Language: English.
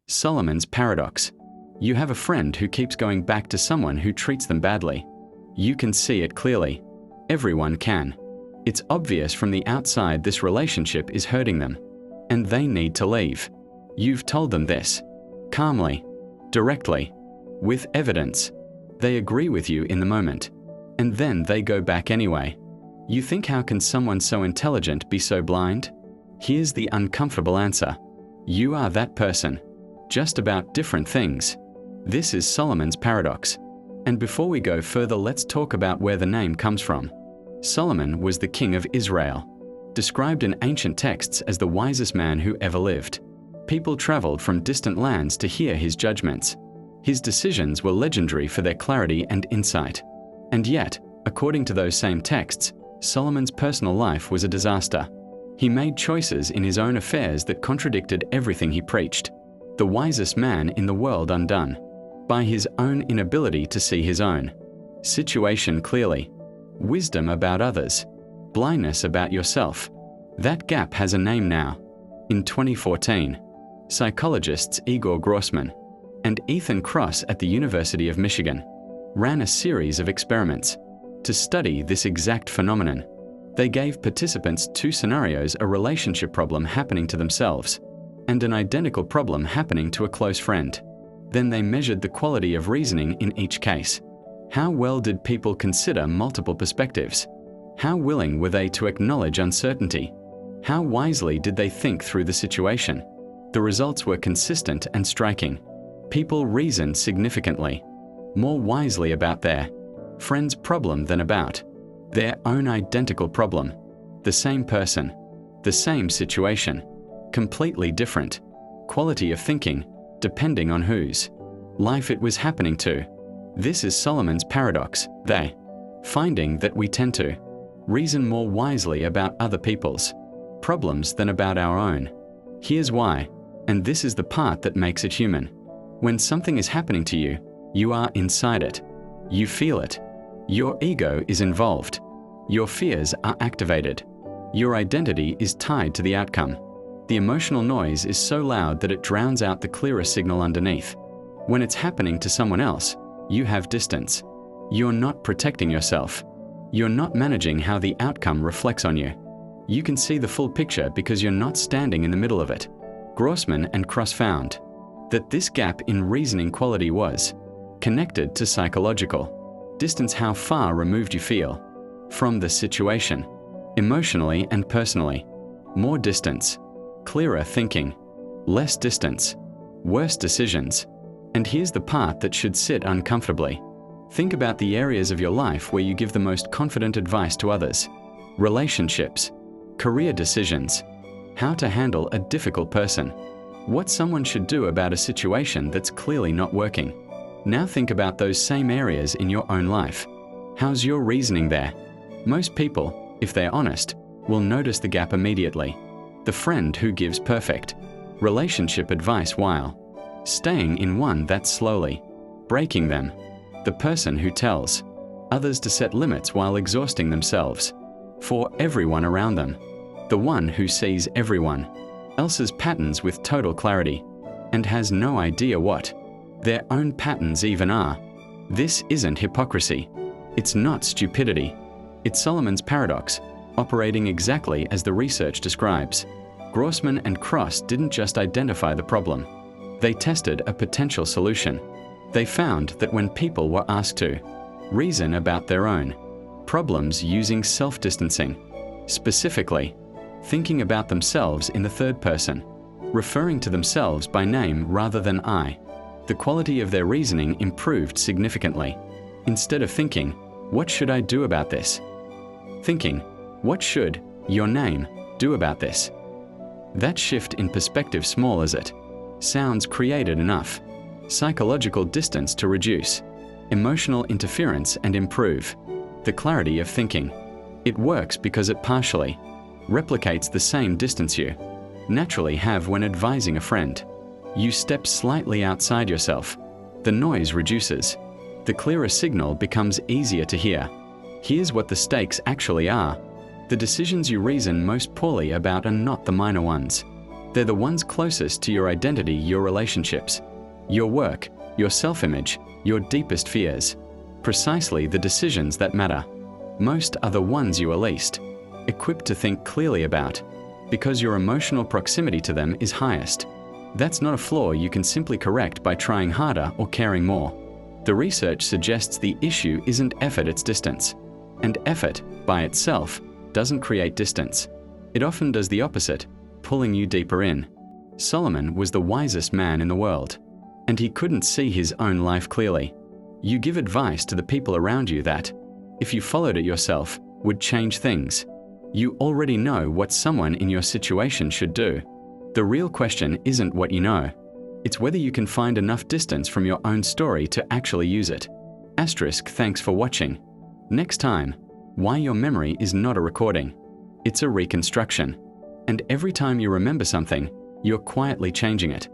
Solomon's paradox. You have a friend who keeps going back to someone who treats them badly. You can see it clearly. Everyone can. It's obvious from the outside this relationship is hurting them, and they need to leave. You've told them this. Calmly, directly, with evidence. They agree with you in the moment, and then they go back anyway. You think, how can someone so intelligent be so blind? Here's the uncomfortable answer. You are that person. Just about different things. This is Solomon's paradox. And before we go further, let's talk about where the name comes from. Solomon was the king of Israel, described in ancient texts as the wisest man who ever lived. People traveled from distant lands to hear his judgments. His decisions were legendary for their clarity and insight. And yet, according to those same texts, Solomon's personal life was a disaster. He made choices in his own affairs that contradicted everything he preached. The wisest man in the world undone, by his own inability to see his own situation clearly. Wisdom about others, blindness about yourself. That gap has a name now. In 2014, psychologists Igor Grossman and Ethan Kross at the University of Michigan ran a series of experiments to study this exact phenomenon. They gave participants two scenarios: a relationship problem happening to themselves and an identical problem happening to a close friend. Then they measured the quality of reasoning in each case. How well did people consider multiple perspectives? How willing were they to acknowledge uncertainty? How wisely did they think through the situation? The results were consistent and striking. People reasoned significantly, more wisely about their friend's problem than about their own identical problem. The same person, the same situation, completely different quality of thinking, depending on whose life it was happening to. This is Solomon's paradox. They finding that we tend to reason more wisely about other people's problems than about our own. Here's why, and this is the part that makes it human. When something is happening to you, you are inside it. You feel it. Your ego is involved. Your fears are activated. Your identity is tied to the outcome. The emotional noise is so loud that it drowns out the clearer signal underneath. When it's happening to someone else, you have distance. You're not protecting yourself. You're not managing how the outcome reflects on you. You can see the full picture because you're not standing in the middle of it. Grossman and Kross found that this gap in reasoning quality was connected to psychological distance, how far removed you feel from the situation, emotionally and personally. More distance, clearer thinking, less distance, worse decisions. And here's the part that should sit uncomfortably. Think about the areas of your life where you give the most confident advice to others. Relationships, career decisions, how to handle a difficult person, what someone should do about a situation that's clearly not working. Now think about those same areas in your own life. How's your reasoning there? Most people, if they're honest, will notice the gap immediately. The friend who gives perfect relationship advice while staying in one that's slowly breaking them. The person who tells others to set limits while exhausting themselves for everyone around them. The one who sees everyone else's patterns with total clarity and has no idea what their own patterns even are. This isn't hypocrisy. It's not stupidity. It's Solomon's paradox, operating exactly as the research describes. Grossman and Kross didn't just identify the problem. They tested a potential solution. They found that when people were asked to reason about their own problems using self-distancing, specifically thinking about themselves in the third person, referring to themselves by name rather than I, the quality of their reasoning improved significantly. Instead of thinking, "What should I do about this?" thinking, "What should your name do about this?" That shift in perspective, small as it sounds, created enough psychological distance to reduce emotional interference and improve the clarity of thinking. It works because it partially replicates the same distance you naturally have when advising a friend. You step slightly outside yourself. The noise reduces. The clearer signal becomes easier to hear. Here's what the stakes actually are. The decisions you reason most poorly about are not the minor ones. They're the ones closest to your identity, your relationships, your work, your self-image, your deepest fears. Precisely the decisions that matter. Most are the ones you are least equipped to think clearly about, because your emotional proximity to them is highest. That's not a flaw you can simply correct by trying harder or caring more. The research suggests the issue isn't effort, it's distance. And effort, by itself, doesn't create distance. It often does the opposite, pulling you deeper in. Solomon was the wisest man in the world, and he couldn't see his own life clearly. You give advice to the people around you that, if you followed it yourself, would change things. You already know what someone in your situation should do. The real question isn't what you know. It's whether you can find enough distance from your own story to actually use it. Thanks for watching. Next time, why your memory is not a recording. It's a reconstruction. And every time you remember something, you're quietly changing it.